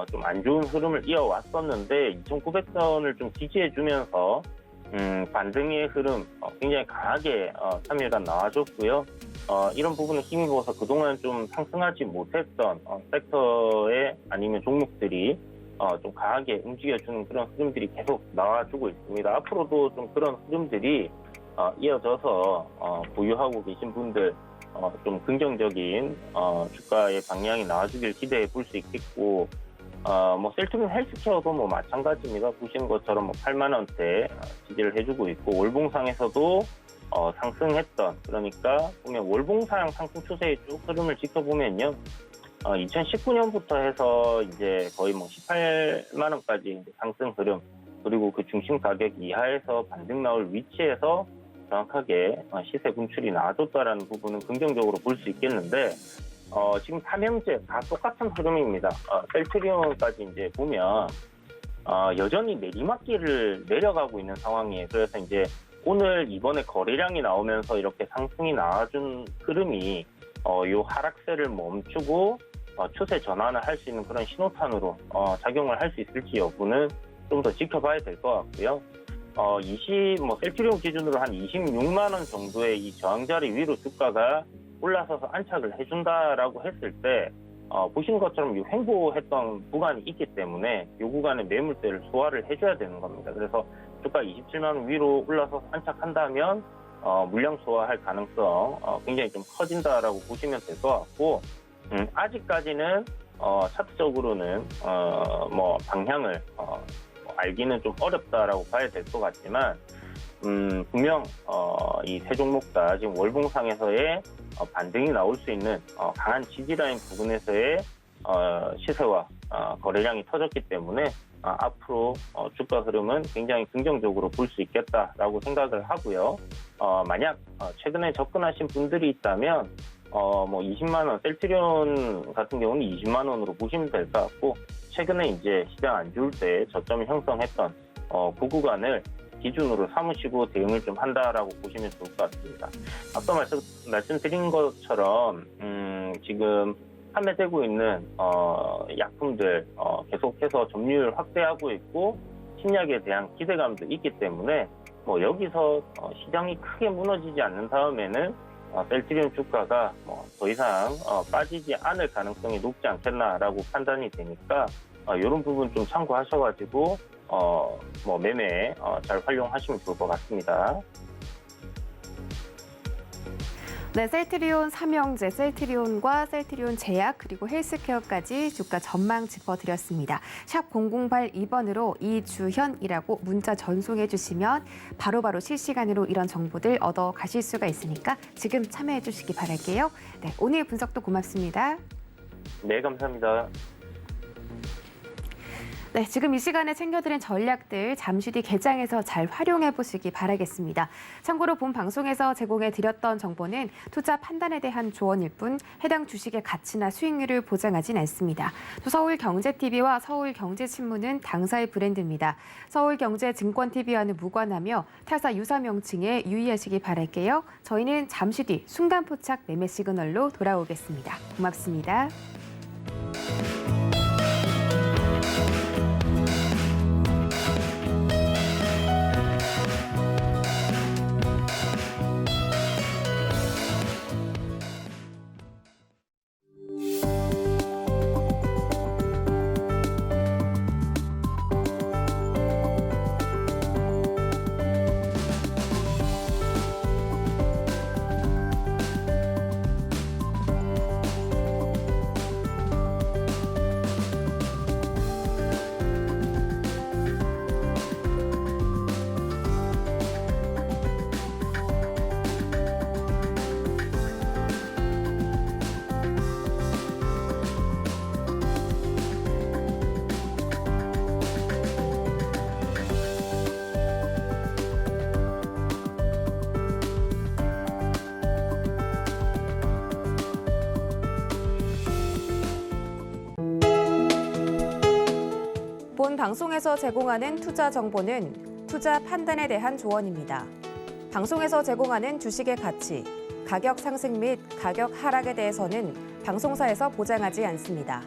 Speaker 5: 좀 안 좋은 흐름을 이어왔었는데 2,900선을 좀 지지해주면서 반등의 흐름 굉장히 강하게 3일간 나와줬고요. 이런 부분을 힘입어서 그동안 좀 상승하지 못했던 섹터에 아니면 종목들이 좀 강하게 움직여주는 그런 흐름들이 계속 나와주고 있습니다. 앞으로도 좀 그런 흐름들이 이어져서 보유하고 계신 분들 좀 긍정적인 주가의 방향이 나와주길 기대해 볼 수 있겠고 뭐 셀트리온 헬스케어도 뭐 마찬가지입니다. 보시는 것처럼 뭐 8만 원대 지지를 해주고 있고 월봉상에서도 상승했던 그러니까 보면 월봉상 상승 추세의 쭉 흐름을 지켜보면요. 2019년부터 해서 이제 거의 뭐 18만 원까지 이제 상승 흐름 그리고 그 중심 가격 이하에서 반등 나올 위치에서 정확하게 시세 분출이 나와줬다라는 부분은 긍정적으로 볼 수 있겠는데 지금 삼형제 다 똑같은 흐름입니다. 셀트리온까지 이제 보면 여전히 내리막길을 내려가고 있는 상황이에요. 그래서 이제 오늘 이번에 거래량이 나오면서 이렇게 상승이 나와준 흐름이 요 하락세를 멈추고 추세 전환을 할 수 있는 그런 신호탄으로 작용을 할 수 있을지 여부는 좀 더 지켜봐야 될 것 같고요. 뭐 셀트리온 기준으로 한 26만 원 정도의 이 저항자리 위로 주가가 올라서서 안착을 해준다라고 했을 때 보시는 것처럼 이 횡보했던 구간이 있기 때문에 이 구간의 매물대를 소화를 해줘야 되는 겁니다. 그래서 주가 27만 원 위로 올라서서 안착한다면 물량 소화할 가능성 굉장히 좀 커진다라고 보시면 될 것 같고 아직까지는 차트적으로는 뭐 방향을 알기는 좀 어렵다라고 봐야 될 것 같지만 분명 이 세 종목 다 지금 월봉상에서의 반등이 나올 수 있는 강한 지지라인 부분에서의 시세와 거래량이 터졌기 때문에 앞으로 주가 흐름은 굉장히 긍정적으로 볼 수 있겠다라고 생각을 하고요. 만약 최근에 접근하신 분들이 있다면 뭐 20만 원, 셀트리온 같은 경우는 20만 원으로 보시면 될 것 같고 최근에 이제 시장 안 좋을 때 저점을 형성했던 그 구간을 기준으로 삼으시고 대응을 좀 한다라고 보시면 좋을 것 같습니다. 앞서 말씀드린 것처럼 지금 판매되고 있는 약품들 계속해서 점유율 확대하고 있고 신약에 대한 기대감도 있기 때문에 뭐 여기서 시장이 크게 무너지지 않는 다음에는 셀트리온 주가가 뭐 더 이상 빠지지 않을 가능성이 높지 않겠나라고 판단이 되니까 이런 부분 좀 참고하셔가지고 뭐 매매 잘 활용하시면 좋을 것 같습니다.
Speaker 1: 네, 셀트리온 삼형제, 셀트리온과 셀트리온 제약 그리고 헬스케어까지 주가 전망 짚어드렸습니다. 샵 0082번으로 이주현이라고 문자 전송해 주시면 바로바로 실시간으로 이런 정보들 얻어 가실 수가 있으니까 지금 참여해 주시기 바랄게요. 네, 오늘 분석도 고맙습니다.
Speaker 5: 네, 감사합니다.
Speaker 1: 네, 지금 이 시간에 챙겨드린 전략들 잠시 뒤 개장해서 잘 활용해 보시기 바라겠습니다. 참고로 본 방송에서 제공해 드렸던 정보는 투자 판단에 대한 조언일 뿐 해당 주식의 가치나 수익률을 보장하진 않습니다. 또 서울경제TV와 서울경제신문은 당사의 브랜드입니다. 서울경제증권TV와는 무관하며 타사 유사 명칭에 유의하시기 바랄게요. 저희는 잠시 뒤 순간포착 매매 시그널로 돌아오겠습니다. 고맙습니다. 본 방송에서 제공하는 투자 정보는 투자 판단에 대한 조언입니다. 방송에서 제공하는 주식의 가치, 가격 상승 및 가격 하락에 대해서는 방송사에서 보장하지 않습니다.